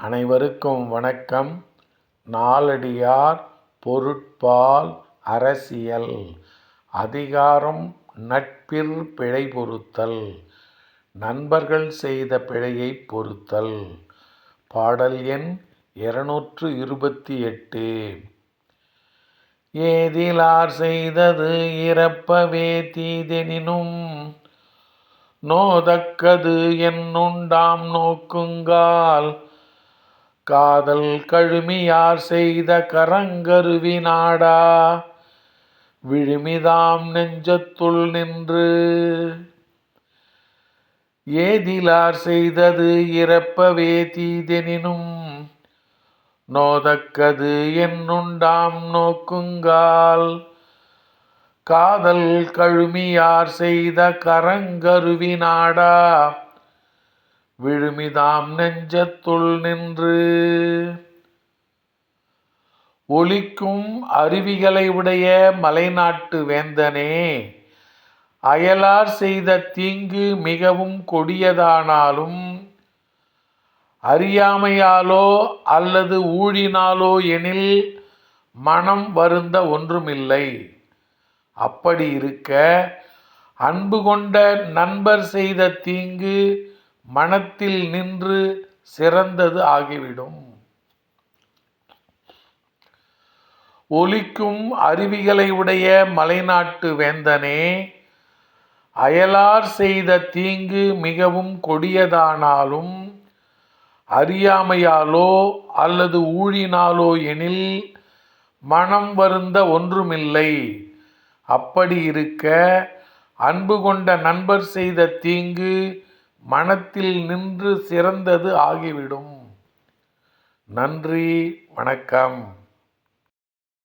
அனைவருக்கும் வணக்கம். நாலடியார் பொருட்பால் அரசியல் அதிகாரம் நட்பிற் பிழை பொறுத்தல் நண்பர்கள் செய்த பிழையைப் பொறுத்தல். பாடல் எண் 228. ஏதிலார் செய்தது இறப்பவே தீதெனினும் நோதக்கது என்னுண்டாம் நோக்குங்கால் காதல் கழுமியார் செய்த கரங்கருவி நாடா விழுமிதாம் நெஞ்சத்துள் நின்று. ஏதிலார் செய்தது இறப்பவே தீதெனினும் நோதக்கது என்னுண்டாம் நோக்குங்கால் காதல் கழுமியார் செய்த கரங்கருவி நாடா விழுமிதாம் நெஞ்சத்துள் நின்று. ஒலிக்கும் அருவிகளை உடைய மலைநாட்டு வேந்தனே, அயலார் செய்த தீங்கு மிகவும் கொடியதானாலும் அறியாமையாலோ அல்லது ஊழினாலோ எனில் மனம் வருந்த ஒன்றுமில்லை. அப்படி இருக்க அன்பு கொண்ட நண்பர் செய்த தீங்கு மனத்தில் நின்று சிறந்தது ஆகிவிடும். ஒலிக்கும் அருவிகளை உடைய மலைநாட்டு வேந்தனே, அயலார் செய்த தீங்கு மிகவும் கொடியதானாலும் அறியாமையாலோ அல்லது ஊழினாலோ எனில் மனம் வருந்த ஒன்றுமில்லை. அப்படி இருக்க அன்பு கொண்ட நண்பர் செய்த தீங்கு மனத்தில் நின்று சிறந்தது ஆகிவிடும். நன்றி, வணக்கம்.